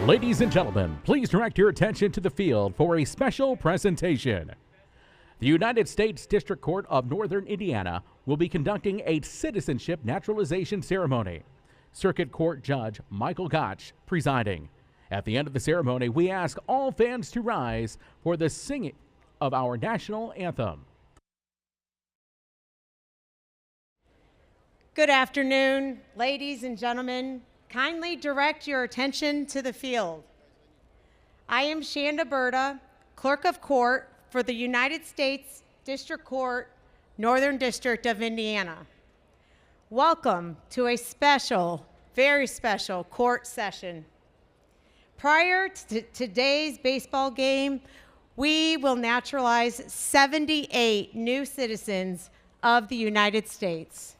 Ladies and gentlemen, please direct your attention to the field for a special presentation. The United States District Court of Northern Indiana will be conducting a citizenship naturalization ceremony. Circuit Court Judge Michael Gotch presiding. At the end of the ceremony, we ask all fans to rise for the singing of our national anthem. Good afternoon, ladies and gentlemen. Kindly direct your attention to the field. I am Shanda Berta, Clerk of Court for the United States District Court, Northern District of Indiana. Welcome to a special, very special court session. Prior to today's baseball game, we will naturalize 78 new citizens of the United States.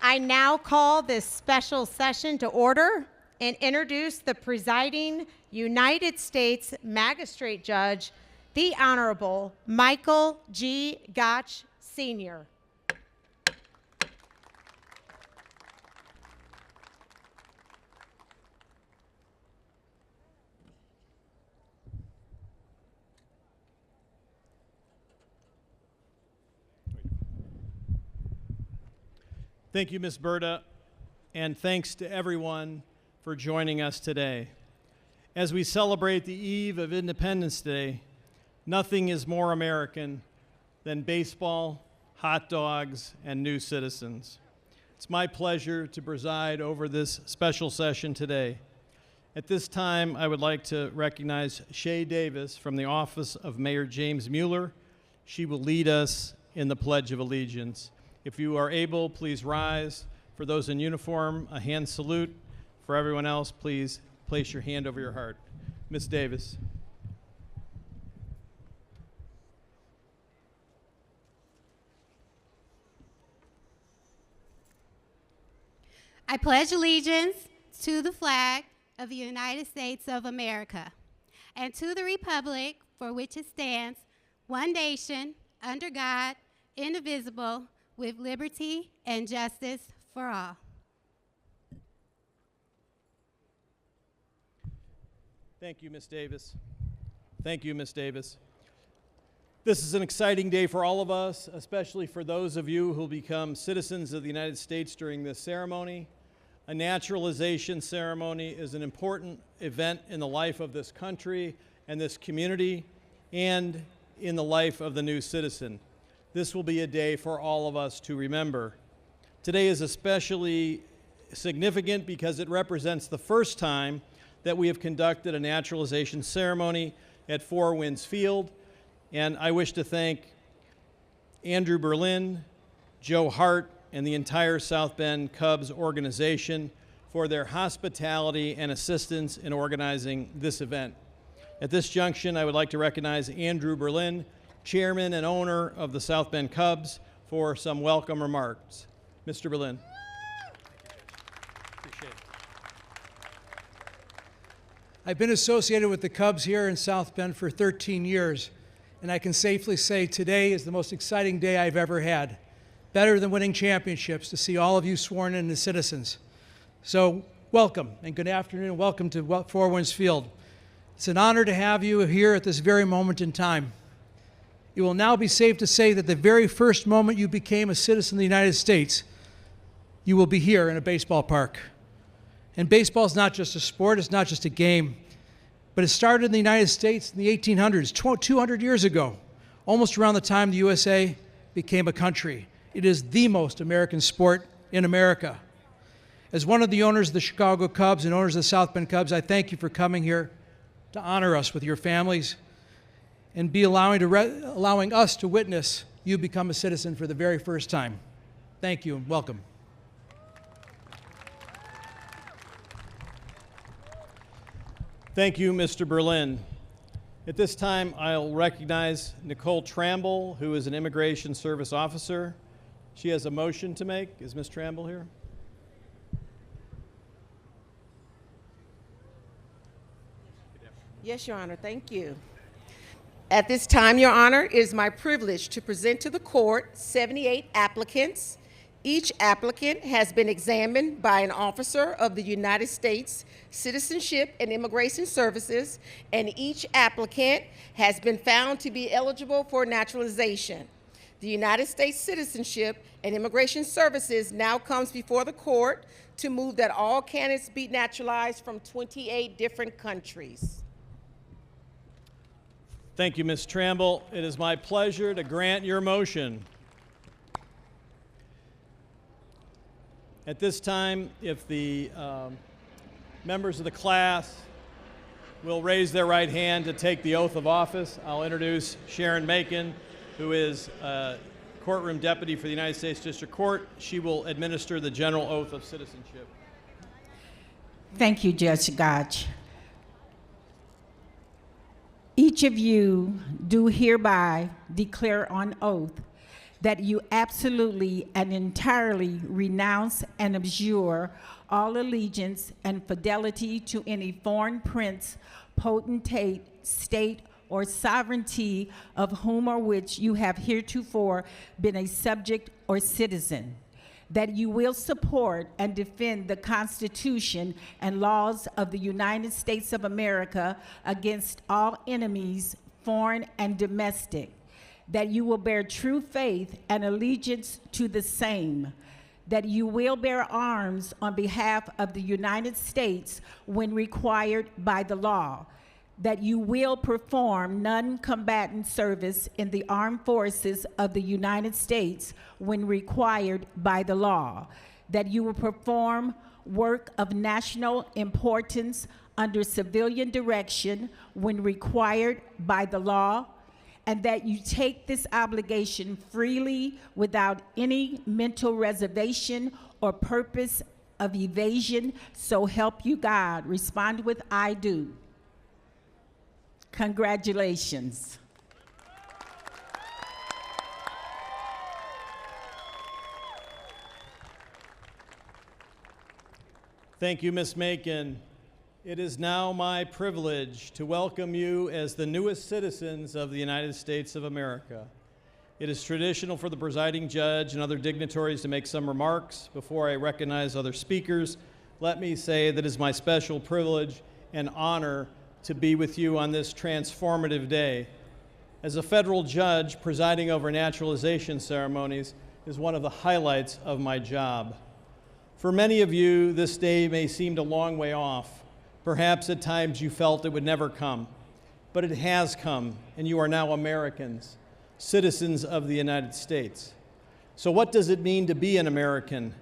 I now call this special session to order and introduce the presiding United States Magistrate Judge, the Honorable Michael G. Gotch, Sr. Thank you, Ms. Berta, and thanks to everyone for joining us today. As we celebrate the eve of Independence Day, nothing is more American than baseball, hot dogs, and new citizens. It's my pleasure to preside over this special session today. At this time, I would like to recognize Shay Davis from the Office of Mayor James Mueller. She will lead us in the Pledge of Allegiance. If you are able, please rise. For those in uniform, a hand salute. For everyone else, please place your hand over your heart. Ms. Davis. I pledge allegiance to the flag of the United States of America and to the republic for which it stands, one nation, under God, indivisible, with liberty and justice for all. Thank you, Ms. Davis. Thank you, Ms. Davis. This is an exciting day for all of us, especially for those of you who will become citizens of the United States during this ceremony. A naturalization ceremony is an important event in the life of this country and this community and in the life of the new citizen. This will be a day for all of us to remember. Today is especially significant because it represents the first time that we have conducted a naturalization ceremony at Four Winds Field, and I wish to thank Andrew Berlin, Joe Hart, and the entire South Bend Cubs organization for their hospitality and assistance in organizing this event. At this junction, I would like to recognize Andrew Berlin, Chairman and owner of the South Bend Cubs, for some welcome remarks. Mr. Berlin. Appreciate it. I've been associated with the Cubs here in South Bend for 13 years, and I can safely say today is the most exciting day I've ever had. Better than winning championships to see all of you sworn in as citizens. So welcome and good afternoon. Welcome to Four Winds Field. It's an honor to have you here at this very moment in time. It will now be safe to say that the very first moment you became a citizen of the United States, you will be here in a baseball park. And baseball is not just a sport, it's not just a game, but it started in the United States in the 1800s, 200 years ago, almost around the time the USA became a country. It is the most American sport in America. As one of the owners of the Chicago Cubs and owners of the South Bend Cubs, I thank you for coming here to honor us with your families and be allowing us to witness you become a citizen for the very first time. Thank you and welcome. Thank you, Mr. Berlin. At this time, I'll recognize Nicole Tramble, who is an Immigration Service Officer. She has a motion to make. Is Ms. Tramble here? Yes, Your Honor, thank you. At this time, Your Honor, it is my privilege to present to the court 78 applicants Each applicant has been examined by an officer of the United States Citizenship and Immigration Services, and each applicant has been found to be eligible for naturalization. The United States Citizenship and Immigration Services now comes before the court to move that all candidates be naturalized from 28 different countries. Thank you, Ms. Tramble. It is my pleasure to grant your motion. At this time, if the members of the class will raise their right hand to take the oath of office, I'll introduce Sharon Macon, who is courtroom deputy for the United States District Court. She will administer the general oath of citizenship. Thank you, Judge Gotch. Each of you do hereby declare on oath that you absolutely and entirely renounce and abjure all allegiance and fidelity to any foreign prince, potentate, state, or sovereignty of whom or which you have heretofore been a subject or citizen, that you will support and defend the Constitution and laws of the United States of America against all enemies, foreign and domestic, that you will bear true faith and allegiance to the same, that you will bear arms on behalf of the United States when required by the law, that you will perform non-combatant service in the armed forces of the United States when required by the law, that you will perform work of national importance under civilian direction when required by the law, and that you take this obligation freely without any mental reservation or purpose of evasion, so help you God. Respond with I do. Congratulations. Thank you, Ms. Macon. It is now my privilege to welcome you as the newest citizens of the United States of America. It is traditional for the presiding judge and other dignitaries to make some remarks before I recognize other speakers. Let me say that it is my special privilege and honor to be with you on this transformative day. As a federal judge, presiding over naturalization ceremonies is one of the highlights of my job. For many of you, this day may seem a long way off. Perhaps at times you felt it would never come, but it has come, and you are now Americans, citizens of the United States. So what does it mean to be an American?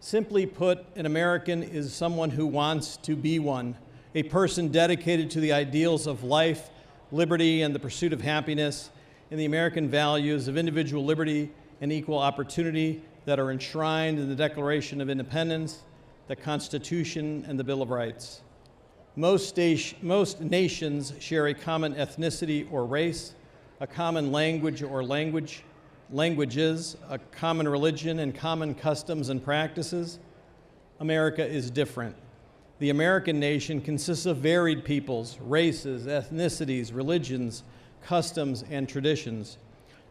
Simply put, an American is someone who wants to be one, a person dedicated to the ideals of life, liberty, and the pursuit of happiness, and the American values of individual liberty and equal opportunity that are enshrined in the Declaration of Independence, the Constitution, and the Bill of Rights. Most nations share a common ethnicity or race, a common language or languages, a common religion, and common customs and practices. America is different. The American nation consists of varied peoples, races, ethnicities, religions, customs, and traditions.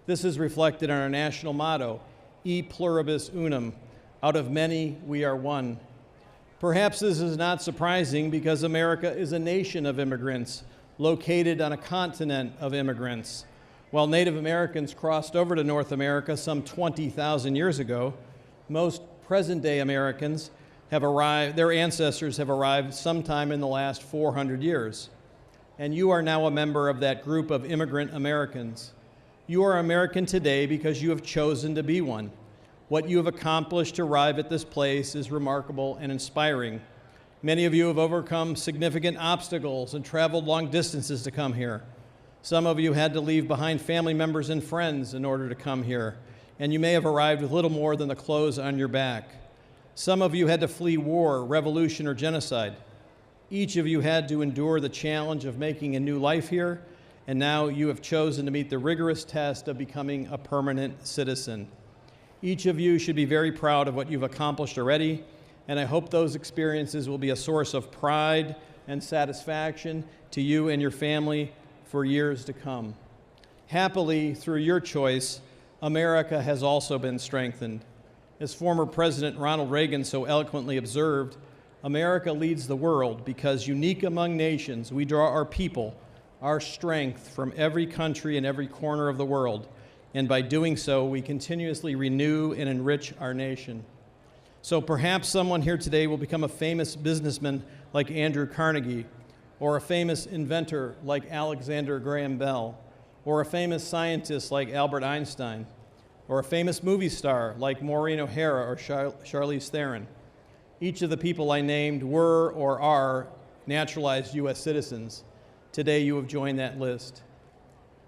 This is reflected in our national motto, E pluribus unum, out of many we are one. Perhaps this is not surprising because America is a nation of immigrants, located on a continent of immigrants. While Native Americans crossed over to North America some 20,000 years ago, most present-day Americans have arrived, their ancestors have arrived sometime in the last 400 years. And you are now a member of that group of immigrant Americans. You are American today because you have chosen to be one. What you have accomplished to arrive at this place is remarkable and inspiring. Many of you have overcome significant obstacles and traveled long distances to come here. Some of you had to leave behind family members and friends in order to come here, and you may have arrived with little more than the clothes on your back. Some of you had to flee war, revolution, or genocide. Each of you had to endure the challenge of making a new life here, and now you have chosen to meet the rigorous test of becoming a permanent citizen. Each of you should be very proud of what you've accomplished already, and I hope those experiences will be a source of pride and satisfaction to you and your family for years to come. Happily, through your choice, America has also been strengthened. As former President Ronald Reagan so eloquently observed, America leads the world because, unique among nations, we draw our people, our strength from every country and every corner of the world, and by doing so, we continuously renew and enrich our nation. So perhaps someone here today will become a famous businessman like Andrew Carnegie, or a famous inventor like Alexander Graham Bell, or a famous scientist like Albert Einstein, or a famous movie star like Maureen O'Hara or Charlize Theron. Each of the people I named were or are naturalized U.S. citizens. Today you have joined that list.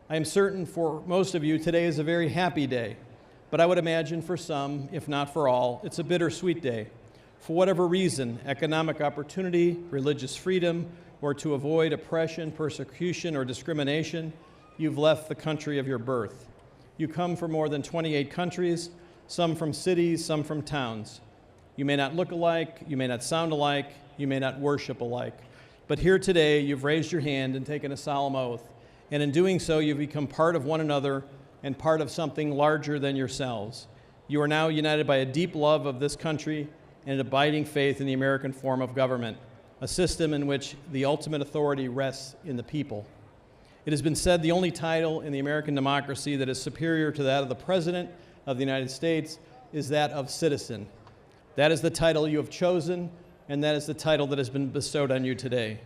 I am certain for most of you today is a very happy day, but I would imagine for some, if not for all, it's a bittersweet day. For whatever reason, economic opportunity, religious freedom, or to avoid oppression, persecution, or discrimination, you've left the country of your birth. You come from more than 28 countries, some from cities, some from towns. You may not look alike, you may not sound alike, you may not worship alike. But here today, you've raised your hand and taken a solemn oath. And in doing so, you've become part of one another and part of something larger than yourselves. You are now united by a deep love of this country and an abiding faith in the American form of government, a system in which the ultimate authority rests in the people. It has been said the only title in the American democracy that is superior to that of the President of the United States is that of citizen. That is the title you have chosen, and that is the title that has been bestowed on you today.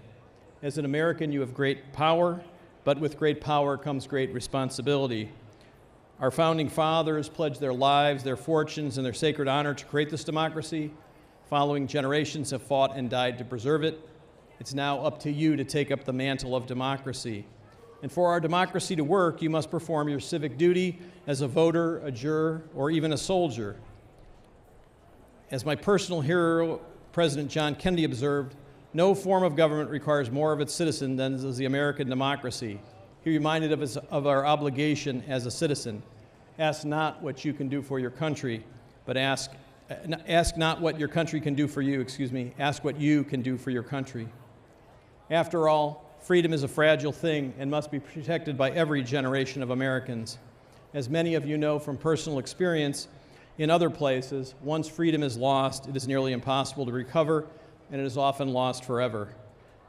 As an American, you have great power, but with great power comes great responsibility. Our founding fathers pledged their lives, their fortunes, and their sacred honor to create this democracy. Following generations have fought and died to preserve it. It's now up to you to take up the mantle of democracy. And for our democracy to work, you must perform your civic duty as a voter, a juror, or even a soldier. As my personal hero, President John Kennedy, observed, no form of government requires more of its citizen than does the American democracy. He reminded us of our obligation as a citizen. Ask not what you can do for your country, but ask not what your country can do for you, ask what you can do for your country. After all, freedom is a fragile thing and must be protected by every generation of Americans. As many of you know from personal experience, in other places, once freedom is lost, it is nearly impossible to recover, and it is often lost forever.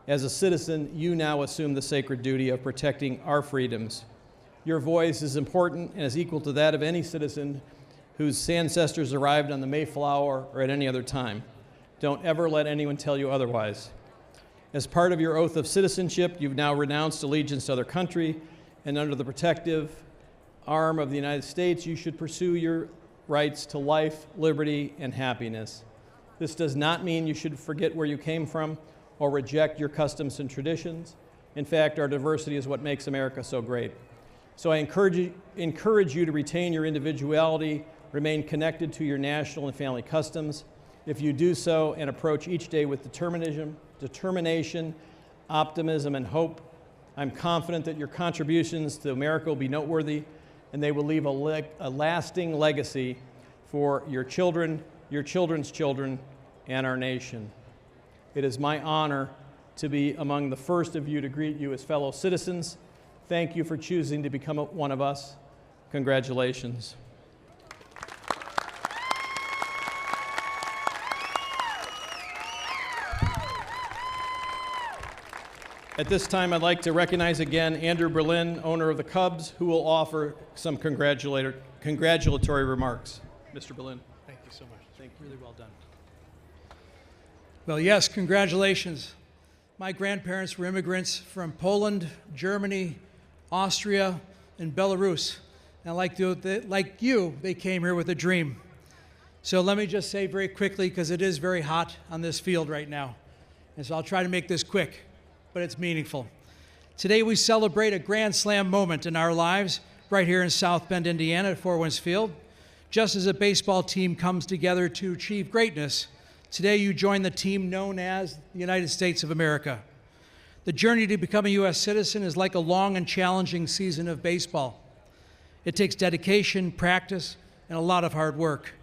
As a citizen, you now assume the sacred duty of protecting our freedoms. Your voice is important and is equal to that of any citizen whose ancestors arrived on the Mayflower or at any other time. Don't ever let anyone tell you otherwise. As part of your oath of citizenship, you've now renounced allegiance to other country, and under the protective arm of the United States, you should pursue your rights to life, liberty, and happiness. This does not mean you should forget where you came from or reject your customs and traditions. In fact, our diversity is what makes America so great. So I encourage you to retain your individuality, remain connected to your national and family customs. If you do so and approach each day with determination, optimism, and hope, I'm confident that your contributions to America will be noteworthy, and they will leave a lasting legacy for your children, your children's children, and our nation. It is my honor to be among the first of you to greet you as fellow citizens. Thank you for choosing to become one of us. Congratulations. At this time, I'd like to recognize again Andrew Berlin, owner of the Cubs, who will offer some congratulatory remarks. Mr. Berlin. Thank you so much. Thank you. Really well done. Well, yes, congratulations. My grandparents were immigrants from Poland, Germany, Austria, and Belarus. And like you, they came here with a dream. So let me just say very quickly, because it is very hot on this field right now, and so I'll try to make this quick, but it's meaningful. Today we celebrate a grand slam moment in our lives right here in South Bend, Indiana at Four Winds Field. Just as a baseball team comes together to achieve greatness, today you join the team known as the United States of America. The journey to become a U.S. citizen is like a long and challenging season of baseball. It takes dedication, practice, and a lot of hard work.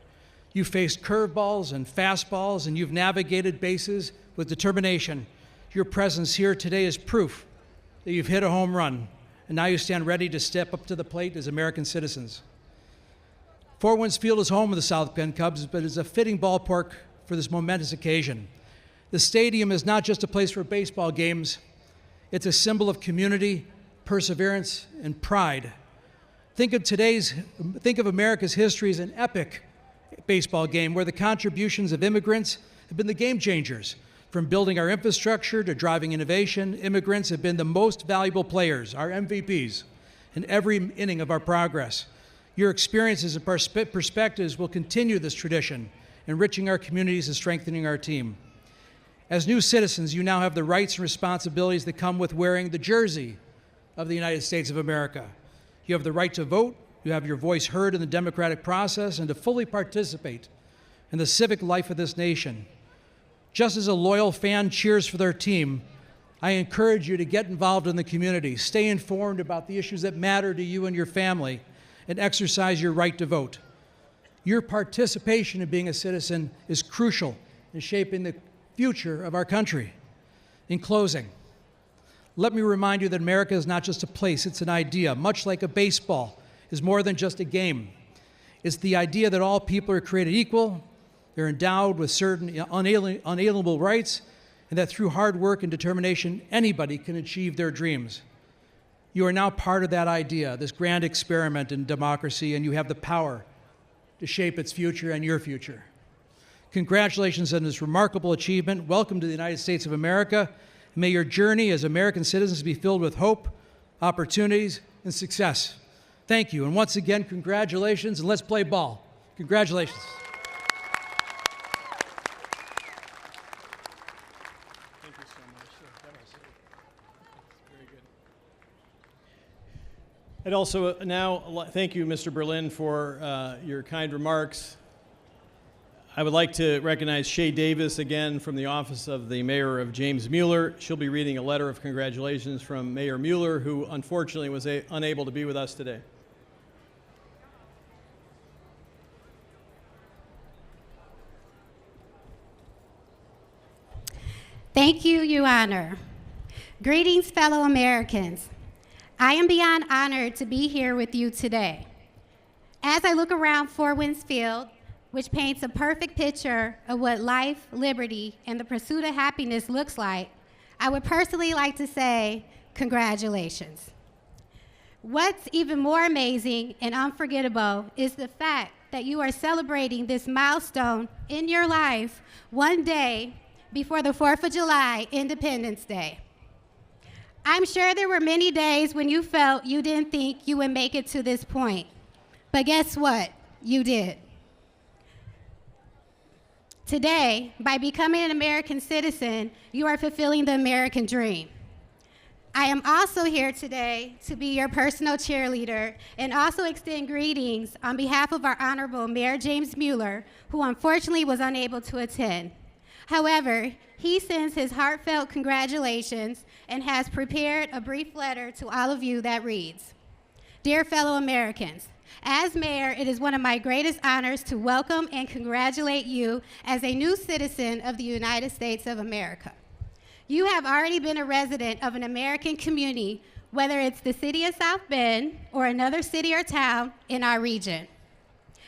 You've faced curveballs and fastballs, and you've navigated bases with determination. Your presence here today is proof that you've hit a home run, and now you stand ready to step up to the plate as American citizens. Fort Wayne Field is home of the South Bend Cubs, but is a fitting ballpark for this momentous occasion. The stadium is not just a place for baseball games, it's a symbol of community, perseverance, and pride. Think of America's history as an epic baseball game where the contributions of immigrants have been the game changers. From building our infrastructure to driving innovation, immigrants have been the most valuable players, our MVPs, in every inning of our progress. Your experiences and perspectives will continue this tradition, enriching our communities and strengthening our team. As new citizens, you now have the rights and responsibilities that come with wearing the jersey of the United States of America. You have the right to vote, you have your voice heard in the democratic process, and to fully participate in the civic life of this nation. Just as a loyal fan cheers for their team, I encourage you to get involved in the community, stay informed about the issues that matter to you and your family, and exercise your right to vote. Your participation in being a citizen is crucial in shaping the future of our country. In closing, let me remind you that America is not just a place, it's an idea. Much like a baseball is more than just a game. It's the idea that all people are created equal, they're endowed with certain unalienable rights, and that through hard work and determination, anybody can achieve their dreams. You are now part of that idea, this grand experiment in democracy, and you have the power to shape its future and your future. Congratulations on this remarkable achievement. Welcome to the United States of America. May your journey as American citizens be filled with hope, opportunities, and success. Thank you. And once again, congratulations, and let's play ball. Congratulations. Thank you so much. Very good. I'd also now thank you, Mr. Berlin, for your kind remarks. I would like to recognize Shay Davis again from the office of the mayor of James Mueller. She'll be reading a letter of congratulations from Mayor Mueller, who unfortunately was unable to be with us today. Thank you, Your Honor. Greetings, fellow Americans. I am beyond honored to be here with you today. As I look around Fort Wayne Field, which paints a perfect picture of what life, liberty, and the pursuit of happiness looks like, I would personally like to say congratulations. What's even more amazing and unforgettable is the fact that you are celebrating this milestone in your life one day before the 4th of July, Independence Day. I'm sure there were many days when you felt you didn't think you would make it to this point, but guess what? You did. Today, by becoming an American citizen, you are fulfilling the American dream. I am also here today to be your personal cheerleader and also extend greetings on behalf of our Honorable Mayor James Mueller, who unfortunately was unable to attend. However, he sends his heartfelt congratulations and has prepared a brief letter to all of you that reads, "Dear fellow Americans, as mayor, it is one of my greatest honors to welcome and congratulate you as a new citizen of the United States of America. You have already been a resident of an American community, whether it's the city of South Bend or another city or town in our region.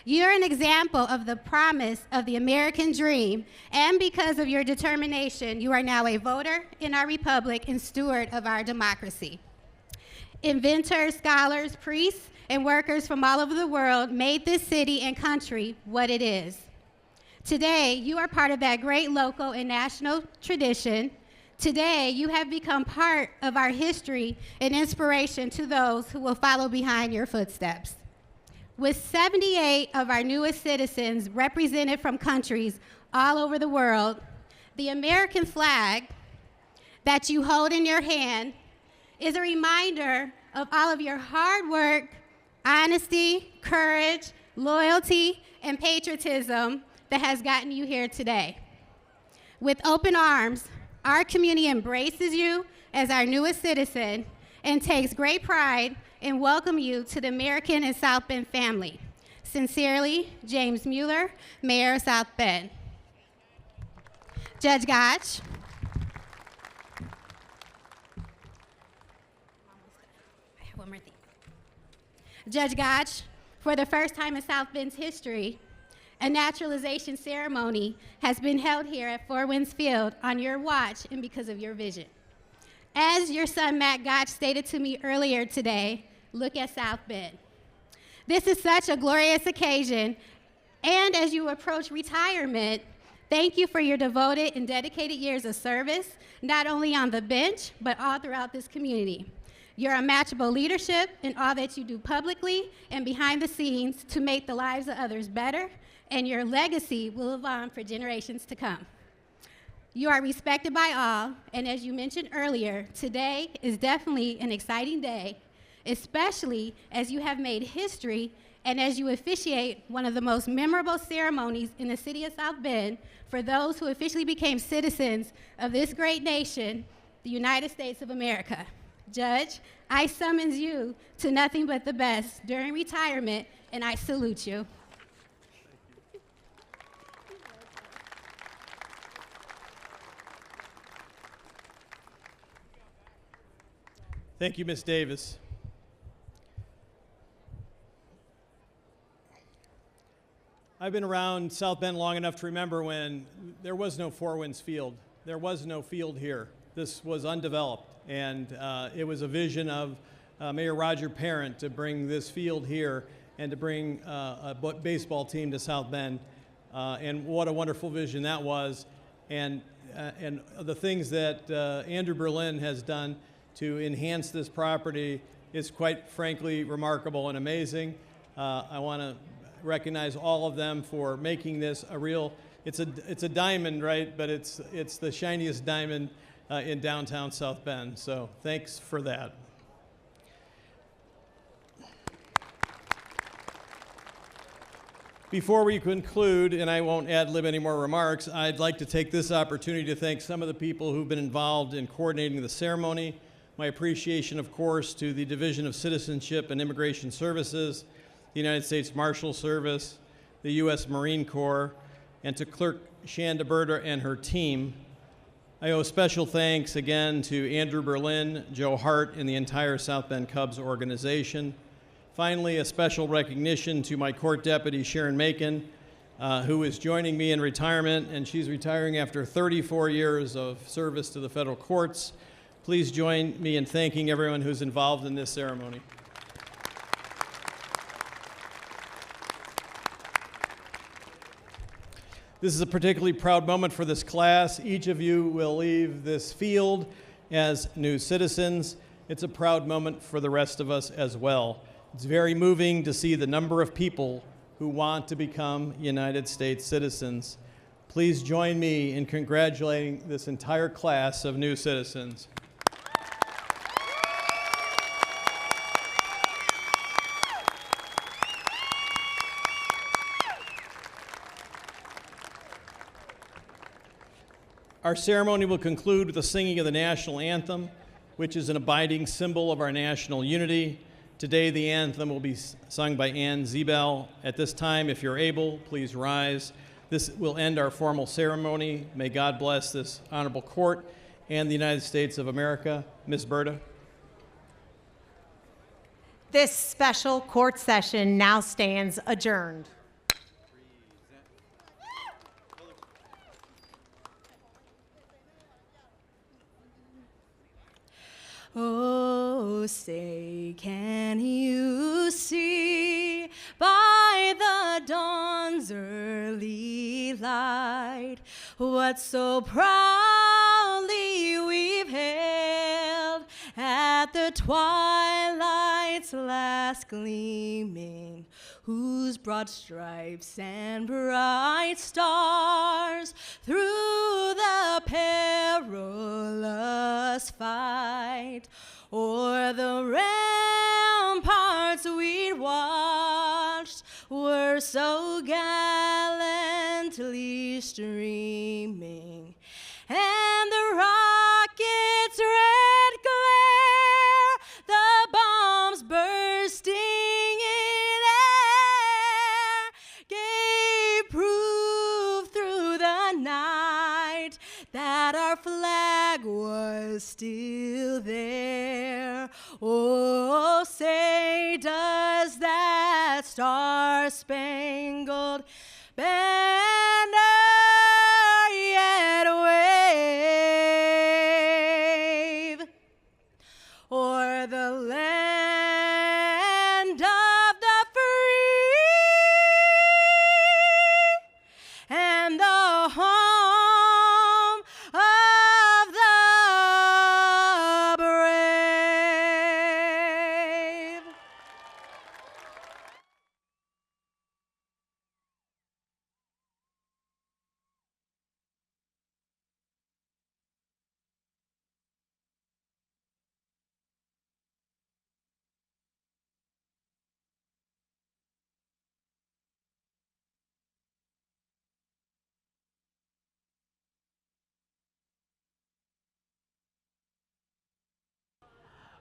You're an example of the promise of the American dream, and because of your determination, you are now a voter in our republic and steward of our democracy. Inventors, scholars, priests, and workers from all over the world made this city and country what it is. Today, you are part of that great local and national tradition. Today, you have become part of our history and inspiration to those who will follow behind your footsteps. With 78 of our newest citizens represented from countries all over the world, the American flag that you hold in your hand is a reminder of all of your hard work, honesty, courage, loyalty, and patriotism that has gotten you here today. With open arms, our community embraces you as our newest citizen and takes great pride in welcoming you to the American and South Bend family. Sincerely, James Mueller, Mayor of South Bend. Judge Gotch. One more thing. Judge Gotch, For the first time in South Bend's history, a naturalization ceremony has been held here at Four Winds Field on your watch and because of your vision. As your son Matt Gotch stated to me earlier today, look at South Bend. This is such a glorious occasion, and as you approach retirement, thank you for your devoted and dedicated years of service, not only on the bench, but all throughout this community. Your unmatchable leadership in all that you do publicly and behind the scenes to make the lives of others better, and your legacy will live on for generations to come. You are respected by all, and as you mentioned earlier, today is definitely an exciting day, especially as you have made history and as you officiate one of the most memorable ceremonies in the city of South Bend for those who officially became citizens of this great nation, the United States of America. Judge, I summons you to nothing but the best during retirement, and I salute you. Thank you, Ms. Davis. I've been around South Bend long enough to remember when there was no Four Winds Field. There was no field here. This was undeveloped, and it was a vision of Mayor Roger Parent to bring this field here and to bring a baseball team to South Bend. And what a wonderful vision that was. And the things that Andrew Berlin has done to enhance this property is quite frankly remarkable and amazing. I want to recognize all of them for making this a real, it's a diamond, right? But it's the shiniest diamond in downtown South Bend. So thanks for that. Before we conclude, and I won't ad-lib any more remarks, I'd like to take this opportunity to thank some of the people who've been involved in coordinating the ceremony. My appreciation, of course, to the Division of Citizenship and Immigration Services, the United States Marshal Service, the U.S. Marine Corps, and to Clerk Shanda Berta and her team. I owe special thanks again to Andrew Berlin, Joe Hart, and the entire South Bend Cubs organization. Finally, a special recognition to my court deputy, Sharon Macon, who is joining me in retirement, and she's retiring after 34 years of service to the federal courts. Please join me in thanking everyone who's involved in this ceremony. This is a particularly proud moment for this class. Each of you will leave this field as new citizens. It's a proud moment for the rest of us as well. It's very moving to see the number of people who want to become United States citizens. Please join me in congratulating this entire class of new citizens. Our ceremony will conclude with the singing of the national anthem, which is an abiding symbol of our national unity. Today, the anthem will be sung by Ann Zebel. At this time, if you're able, please rise. This will end our formal ceremony. May God bless this honorable court and the United States of America. Ms. Berta. This special court session now stands adjourned. Oh, say, can you see by the dawn's early light what so proudly we've hailed at the twilight's last gleaming, whose broad stripes and bright stars through the perilous fight o'er the ramparts we'd watched were so gallantly streaming, and the rocket's red glare, the bombs bursting in air, gave proof through the night that our flag was still there. Oh, say, does that star-spangled banner yet wave o'er the land of the free and the home of the brave.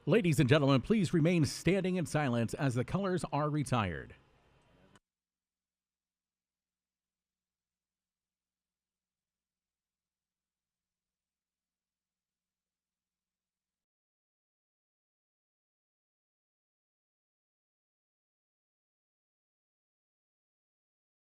Ladies and gentlemen, please remain standing in silence as the colors are retired.